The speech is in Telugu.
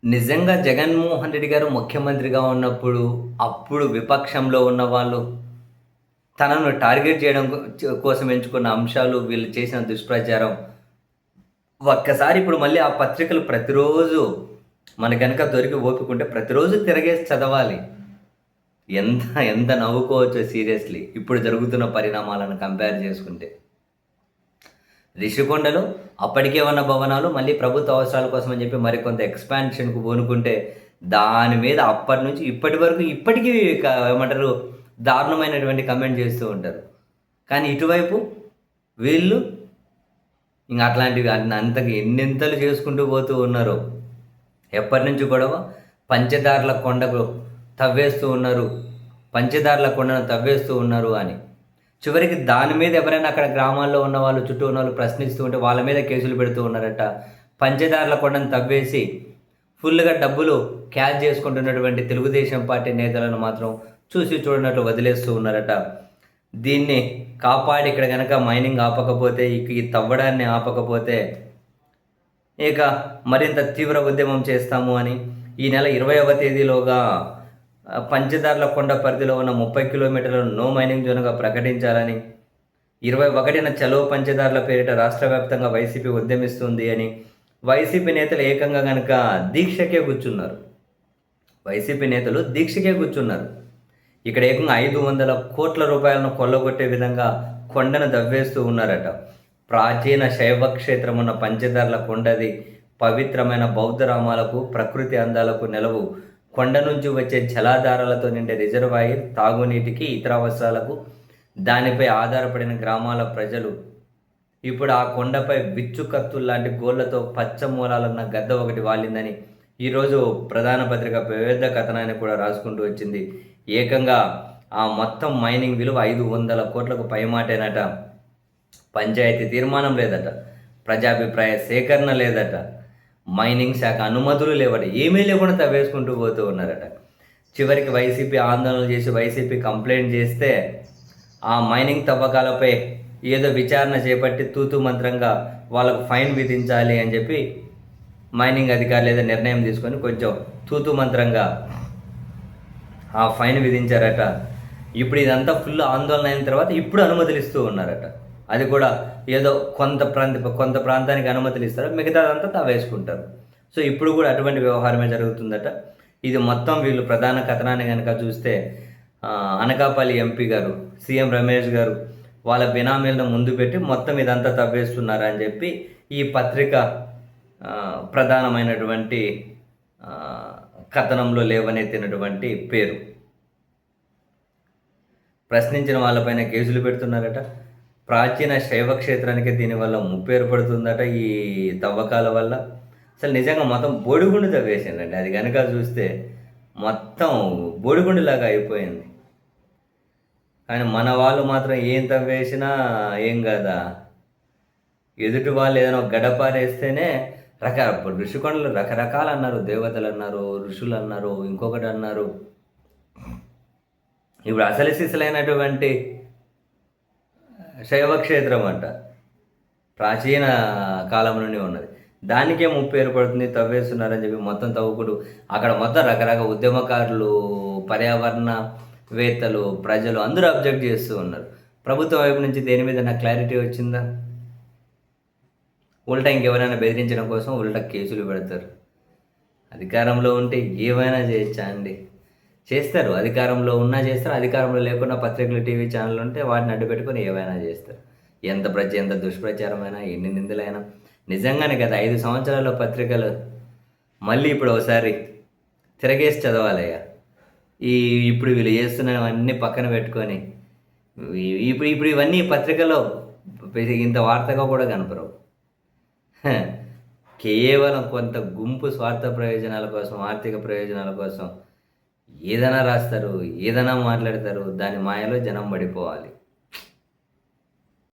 నిజంగా జగన్మోహన్ రెడ్డి గారు ముఖ్యమంత్రిగా ఉన్నప్పుడు, అప్పుడు విపక్షంలో ఉన్నవాళ్ళు తనను టార్గెట్ చేయడం కోసం ఎంచుకున్న అంశాలు, వీళ్ళు చేసిన దుష్ప్రచారం, ఒక్కసారి ఇప్పుడు మళ్ళీ ఆ పత్రికలు ప్రతిరోజు మనకు గనక దొరికి ఓపికుంటే ప్రతిరోజు తిరగేసి చదవాలి. ఎంత ఎంత నవ్వుకోవచ్చో సీరియస్‌లీ. ఇప్పుడు జరుగుతున్న పరిణామాలను కంపేర్ చేసుకుంటే. రిషికొండలో అప్పటికే ఉన్న భవనాలు మళ్ళీ ప్రభుత్వ అవసరాల కోసం అని చెప్పి మరికొంత ఎక్స్‌పాన్షన్‌కు పూనుకుంటే, దాని మీద అప్పటి నుంచి ఇప్పటి వరకు ఇప్పటికీ ఏమంటారు దారుణమైనటువంటి కమెంట్ చేస్తూ ఉంటారు. కానీ ఇటువైపు వీళ్ళు ఇంక అట్లాంటివి అంతకి ఎన్నింతలు చేసుకుంటూ పోతూ ఉన్నారో. ఎప్పటినుంచి గొడవ పంచదార్ల కొండకు తవ్వేస్తూ ఉన్నారు. పంచదార్ల కొండను తవ్వేస్తూ ఉన్నారు అని. చివరికి దాని మీద ఎవరైనా అక్కడ గ్రామాల్లో ఉన్నవాళ్ళు, చుట్టూ ఉన్నవాళ్ళు ప్రశ్నిస్తూ ఉంటే వాళ్ళ మీద కేసులు పెడుతూ ఉన్నారట. పంచదార్ల కొండను తవ్వేసి ఫుల్‌గా డబ్బులు క్యాష్ చేసుకుంటున్నటువంటి తెలుగుదేశం పార్టీ నేతలను మాత్రం చూసి చూడనట్లు వదిలేస్తూ ఉన్నారట. దీన్ని కాపాడి ఇక్కడ గనక మైనింగ్ ఆపకపోతే, ఈ తవ్వడాన్ని ఆపకపోతే ఇక మరింత తీవ్ర ఉద్యమం చేస్తాము అని ఈ నెల 20వ తేదీలోగా పంచదార్ల కొండ పరిధిలో ఉన్న 30 కిలోమీటర్లను నో మైనింగ్ జోన్‌గా ప్రకటించాలని, 21న చలో పంచదార్ల పేరిట రాష్ట్ర వ్యాప్తంగా వైసీపీ ఉద్యమిస్తుంది అని వైసీపీ నేతలు ఏకంగా గనక దీక్షకే కూర్చున్నారు. వైసీపీ నేతలు దీక్షకే కూర్చున్నారు. ఇక్కడ ఏకంగా 500 కోట్ల రూపాయలను కొల్లగొట్టే విధంగా కొండను దవ్వేస్తూ ఉన్నారట. ప్రాచీన శైవ క్షేత్రం ఉన్న పంచదార్ల కొండది పవిత్రమైన బౌద్ధ రామాలకు, ప్రకృతి అందాలకు నెలవు. కొండ నుంచి వచ్చే జలాధారాలతో నిండే రిజర్వాయర్ తాగునీటికి, ఇతర అవసరాలకు దానిపై ఆధారపడిన గ్రామాల ప్రజలు ఇప్పుడు ఆ కొండపై విచ్చుకత్తుల్లాంటి గోళ్లతో పచ్చ మూలాలున్న గద్ద ఒకటి వాలిందని ఈరోజు ప్రధాన పత్రిక పెద్ద కథనాన్ని కూడా రాసుకుంటూ వచ్చింది. ఏకంగా ఆ మొత్తం మైనింగ్ విలువ 500 కోట్లకు పైమాటేనట. పంచాయతీ తీర్మానం లేదట, ప్రజాభిప్రాయ సేకరణ లేదట, మైనింగ్ శాఖ అనుమతులు లేవట, ఏమీ లేకుండా తవ్వేసుకుంటూ పోతూ ఉన్నారట. చివరికి వైసీపీ ఆందోళన చేసి వైసీపీ కంప్లైంట్ చేస్తే ఆ మైనింగ్ తవ్వకాలపై ఏదో విచారణ చేపట్టి తూతు మంత్రంగా వాళ్ళకు ఫైన్ విధించాలి అని చెప్పి మైనింగ్ అధికారులు ఏదో నిర్ణయం తీసుకొని కొంచెం తూతు మంత్రంగా ఆ ఫైన్ విధించారట. ఇప్పుడు ఇదంతా ఫుల్ ఆందోళన అయిన తర్వాత ఇప్పుడు అనుమతులు ఇస్తూ ఉన్నారట. అది కూడా ఏదో కొంత ప్రాంతానికి అనుమతులు ఇస్తారు, మిగతాదంతా తవ్వేసుకుంటారు. సో ఇప్పుడు కూడా అటువంటి వ్యవహారమే జరుగుతుందట. ఇది మొత్తం వీళ్ళు ప్రధాన కథనాన్ని కనుక చూస్తే అనకాపల్లి ఎంపీ గారు, సీఎం రమేష్ గారు వాళ్ళ బినామీలను ముందు పెట్టి మొత్తం ఇదంతా తవ్వేస్తున్నారని చెప్పి ఈ పత్రిక ప్రధానమైనటువంటి కథనంలో లేవనెత్తినటువంటి పేరు. ప్రశ్నించిన వాళ్ళపైన కేసులు పెడుతున్నారట. ప్రాచీన శైవ క్షేత్రానికి దీనివల్ల ముప్పు ఏర్పడుతుందట ఈ తవ్వకాల వల్ల. అసలు నిజంగా మొత్తం బోడిగుండు తవ్వేసిందండి. అది కనుక చూస్తే మొత్తం బోడిగుండులాగా అయిపోయింది. కానీ మన వాళ్ళు మాత్రం ఏం తవ్వేసినా ఏం కదా, ఎదుటి వాళ్ళు ఏదైనా గడపారేస్తేనే ఇప్పుడు ఋషికొండలు రకరకాలు అన్నారు, దేవతలు అన్నారు, ఋషులు అన్నారు, ఇంకొకటి అన్నారు. ఇప్పుడు అసలు సిసలైనటువంటి శైవక్షేత్రం అంట, ప్రాచీన కాలం నుండి ఉన్నది, దానికే ముప్పు ఏర్పడుతుంది, తవ్వేస్తున్నారని చెప్పి మొత్తం తవ్వుకుంటూ అక్కడ మొత్తం రకరకాల ఉద్యమకారులు, పర్యావరణవేత్తలు, ప్రజలు అందరూ అబ్జెక్ట్ చేస్తూ ఉన్నారు. ప్రభుత్వం వైపు నుంచి దేని మీద నాకు క్లారిటీ వచ్చిందా? ఉల్టా ఇంకెవరైనా బెదిరించడం కోసం ఉల్టా కేసులు పెడతారు. అధికారంలో ఉంటే ఏమైనా చేయొచ్చా అండి? చేస్తారు. అధికారంలో ఉన్నా చేస్తారు, అధికారంలో లేకుండా పత్రికలు, టీవీ ఛానళ్ళు ఉంటే వాటిని అడ్డు పెట్టుకొని ఏమైనా చేస్తారు. ఎంత దుష్ప్రచారమైనా, ఎన్ని నిందలైనా. నిజంగానే గత 5 సంవత్సరాల పత్రికలు మళ్ళీ ఇప్పుడు ఒకసారి తిరగేసి చదవాలయ్యా. ఇప్పుడు వీళ్ళు చేస్తున్నవన్నీ పక్కన పెట్టుకొని ఇప్పుడు ఇవన్నీ పత్రికలో ఇంత వార్తగా కూడా కనపడవు. కేవలం కొంత గుంపు స్వార్థ ప్రయోజనాల కోసం, ఆర్థిక ప్రయోజనాల కోసం ఏదైనా రాస్తారు, ఏదైనా మాట్లాడతారు. దాని మాయలో జనం పడిపోవాలి.